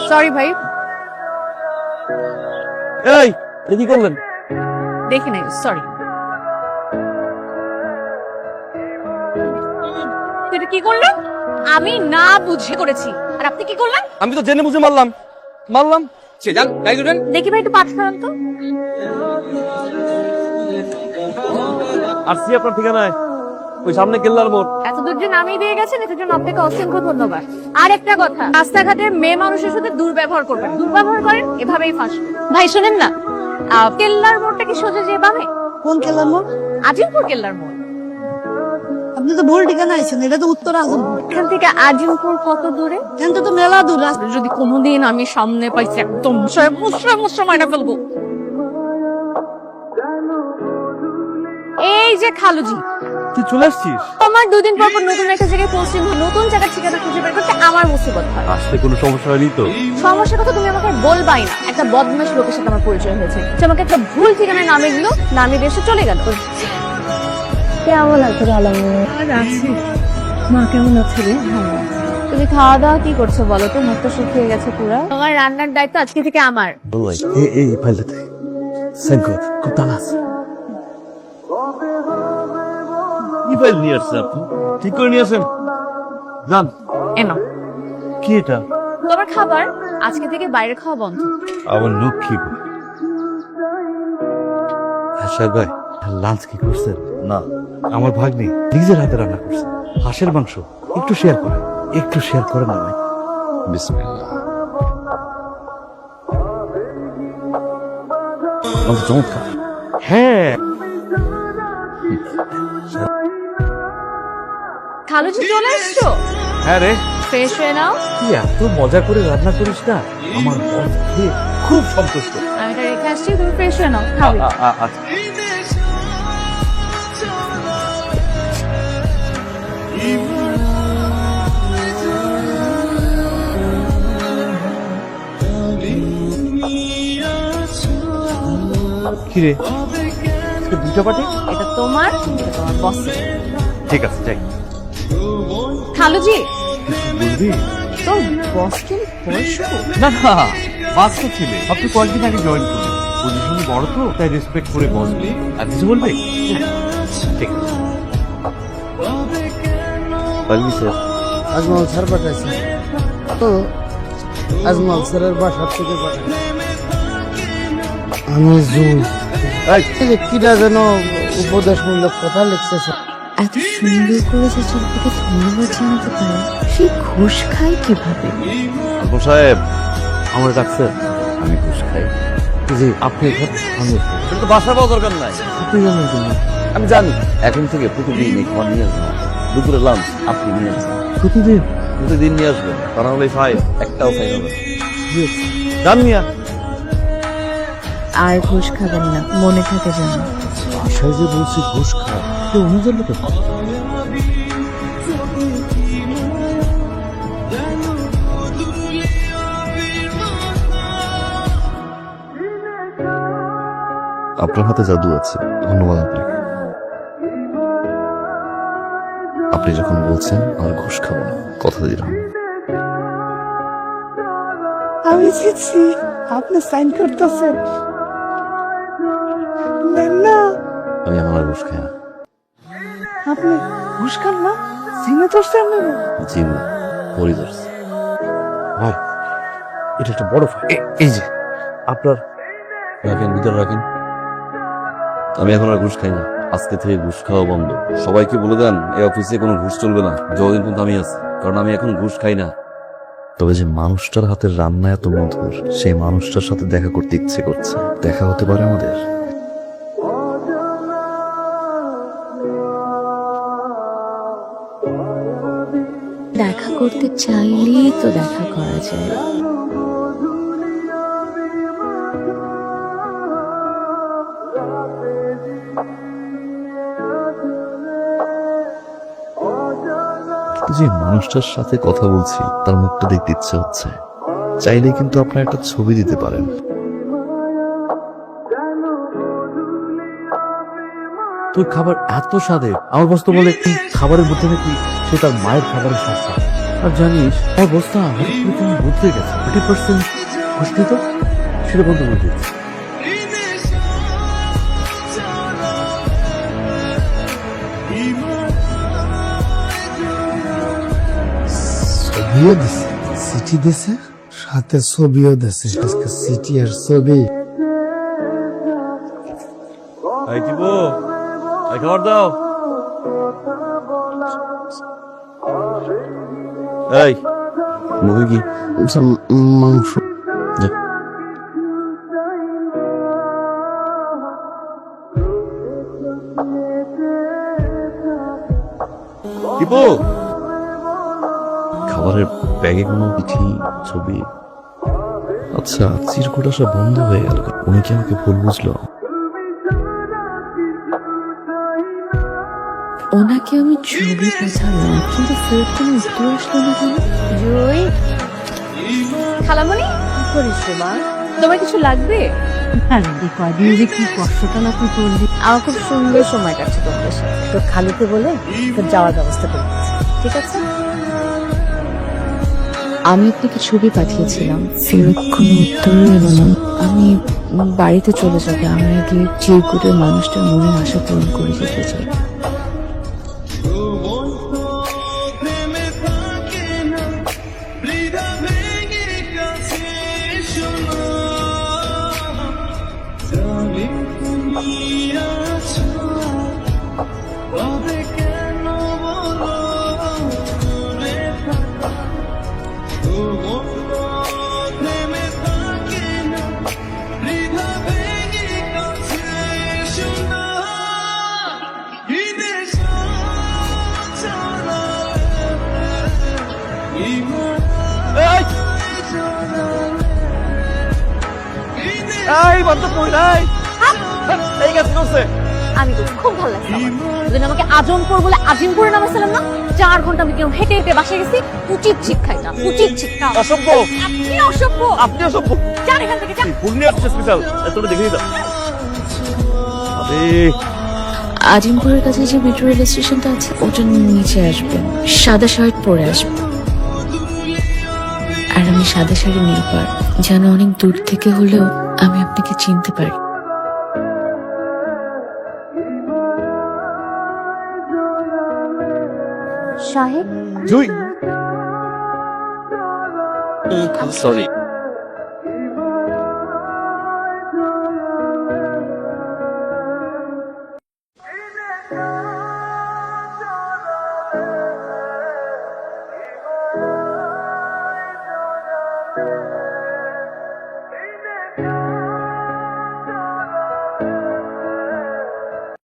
Sorry ভাই, এই কি করলেন? দেখি নাই, সরি। এটা কি করলেন? আমি না বুঝে করেছি, আর আপনি কি করলেন? আমি তো জেনে বুঝে মারলাম সে যান গাই করবেন। দেখি ভাই, একটু পাঠ করান তো। আসছি আপনার ঠিকানায়, ওই সামনে কেল্লার মোড়। এত দূর যে নামিয়ে দিয়ে গেছেন, এটার জন্য আপনাকে অসংখ্য ধন্যবাদ। আর একটা কথা, রাস্তাঘাটে মেয়ে মানুষের সাথে দুর্ব্যবহার করবেন। দুর্ব্যবহার করেন, এভাবেই ফাঁসবেন। ভাই শোনেন না, কেল্লার মোড়টা কি সোজা যে বামে? কোন কেলার মোড়? আজিমপুর কেল্লার মোড়। আপনি তো ভুল ঠিকানা আইছেন, এটা তো উত্তর আজমপুর। এখান থেকে আজিমপুর কত দূরে? এখান থেকে তো মেলা দূর রাস্তা। যদি কোনোদিন আমি সামনে পাইছি, একদম মুসরা মাইনা ফেলবো। এই যে খালুজি, তুই চলে আসছিস? আমার 2 দিন পর পর নতুন একটা জায়গায় পোস্টিং হয়, নতুন জায়গার ঠিকানা খুঁজে বের করতে আমার মুসিবত হয়। আসতে কোনো সমস্যা হয়নি তো? সমস্যার কথা তুমি আমাকে বলবাই না। একটা বদমাশ লোকের সাথে আমার পরিচয় হয়েছে, সে আমাকে একটা ভুল ঠিকানায় নামে দিল, নামিয়ে দিয়ে সে চলে গেল। কেমন আছে আছি। মা কেমন আছে রে? তুমি খাওয়া দাওয়া কি করছো বলো তো? মুখটা শুকিয়ে গেছে পুরো। তোমার রান্নার দায়িত্ব আজকে থেকে আমার। বললাই এই ফাইলটাতে সাইন কর, খুব তালা আছে। কি ফাইল নিয়ে আসছেন আপনি? ঠিক করে নিয়ে আসেন, যান। এনো কি এটা? তোমার খাবার, আজকে থেকে বাইরে খাওয়া বন্ধ। আমার লক্ষ্মী। হ্যাঁ ভাই, লাঞ্চ কি করছেন? না, আমার ভাগ্নি নিজের হাতে রান্না করছে হাঁসের মাংস। একটু শেয়ার করেন না ভাই। বিসমিল্লাহ। চমৎকার। হ্যাঁ, খালুজি চলে এসছো? হ্যাঁ রে। ফ্রেশ হয়ে নাও। তুই এত মজা করে রান্না করিস না, আমার মন খেয়ে খুব সন্তুষ্ট। আমি এটা রেখে আসছি, তুমি ফ্রেশ হয়ে নাও, খাবে। আচ্ছা। কিরে, দুইটা পার্টি? এটা তোমার, এটা তোমার বস। ঠিক আছে, যাই। খালুজি, বুঝলি? তো বস কি বয়স্ক? না, বাস্তব ছেলে, আপনি কয়েকদিন আগে জয়েন করুন। পজিশন বড় তো, তাই রেসপেক্ট করে বসবে। আর কিছু বলবে? ঠিক আছে। আজমল স্যার পাঠাইছে তো, আজমল স্যারের বাসার থেকে পাঠাইছে। আমি জুন কিরা যেন উপদেশমূলক কথা লিখতেছে। এত সুন্দর করে যে শিল্পীকে ধন্যবাদ জানাতে পারে, সে ঘুষ খায় কিভাবে? আবু সাহেব, আমার ডাকছেন? আমি ঘুষ খাই। জি, আপনি আমি তো বাসা পাওয়া দরকার নাই। আপনি জানেন কি না? আমি জানি, এখন থেকে প্রতিদিন এই খাবার নিয়ে আসবেন। দুপুরে লাঞ্চ আপনি নিয়ে আসবেন। প্রতিদিন নিয়ে আসবেন, তা না হলে ফাইল একটাও ফাইল হবে। জান মিয়া। আর ঘুষ খাবেন না, মনে থাকে যেন। বাসায় যে বলছি ঘুষ খা, কেউ অনুযায়ী লোকে আপনার হাতে জাদু আছে, ধন্যবাদ আপনাকে। আপনি যখন বলছেন আমি ঘুষ খাবো না, কথা দিলাম। আমি শিখছি, আপনি সাইন করতেছেন না? আমি আমার ঘুষ খাই না। আপনি ঘুষ খান না? সিনে ধরছেন না? জি না, পরি ধরছে। ভাই, এটা একটা বড় ফাইল। এই যে আপনার, রাখেন, ভিতরে রাখেন। আমি এখন আর ঘুষ খাই না, আজকে থেকে ঘুষ খাওয়া বন্ধ। সবাইকে বলে দেন এই অফিসে কোনো ঘুষ চলবে না যতদিন পর্যন্ত আমি আছি, কারণ আমি এখন ঘুষ খাই না। তবে যে মানুষটার হাতের রান্না এত মধুর, সেই মানুষটার সাথে দেখা করতে ইচ্ছে করছে। দেখা হতে পারে আমাদের? দেখা করতে চাইলেই তো দেখা করা যায়। যে মানুষটার সাথে কথা বলছি তার মুখটা দেখতে ইচ্ছে হচ্ছে। চাইলে কিন্তু আপনার একটা ছবি দিতে পারেন। তুই খাবার এত স্বাদে, আমার বস্তু বলে কি খাবারের মধ্যে নাকি সে তার মায়ের খাবারের স্বাদ পায়। আর জানিস অবস্থা হঠাৎ করে কেমন বদলে গেছে। 30% ঘুষ দিত, সেটা বন্ধ করে দিচ্ছে। ছবিও দিছে, চিঠি দিছে, সাথে ছবিও দিছে। আজকে চিঠি আর ছবি। এই টিপু, এই খাবার দাও। এই মুখে কি? মাংস। যা। টিপু, খাবারের ব্যাগে কোনো চিঠি ছবি? আচ্ছা, চিরকুট আসা বন্ধ হয়ে গেল। উনি কি আমাকে ভুল বুঝলো? ওনাকে আমি ছবি পাঠালাম, কিন্তু ফেরত কোনো উত্তর আসলো না কেন? জুই, খালামণি কি করিস রে মা? তোমার কিছু লাগবে? কয়দিন যে কি কষ্টটা না তুই করলি। আমার খুব সুন্দর সময় কাটছে তোমাদের সাথে। তোর খালুকে বলে তোর যাওয়ার ব্যবস্থা করে দিচ্ছি। ঠিক আছে? আমি আপনাকে ছবি পাঠিয়েছিলাম, ফেরত কোনো উত্তরই এলো না। আমি বাড়িতে চলে যাবে, আমার আগে চিরকুটের মানুষটার মনের আশা পূরণ করে যেতে চাই। এই বান্ধব মহিলাই, এই কাজ করছে। আমি তো খুব ভালো লাগছে আমার। ওদিন আমাকে আজমপুর বলে আজিমপুরে নামাইছিলাম না? 4 ঘন্টা আমি কেউ হেঁটে হেঁটে বাসায় গেছি। উচিত শিক্ষা এটা, উচিত শিক্ষা। অসভ্য। আপনি অসভ্য। আপনি অসভ্য। যান এখান থেকে, যান। পূর্ণিয়া স্পেশাল, তোরা দেখে নিতাম। আরে আজিমপুরের কাছে যে মেট্রো রেল স্টেশনটা আছে, ওটার নিচে আসবেন, সাদা শার্ট পরে আসবেন। আর আমি সাদা শাড়ি নীল পাড়, যেন অনেক দূর থেকে হলেও আমি আপনাকে চিনতে পারি। সাহেব, জুই, সরি।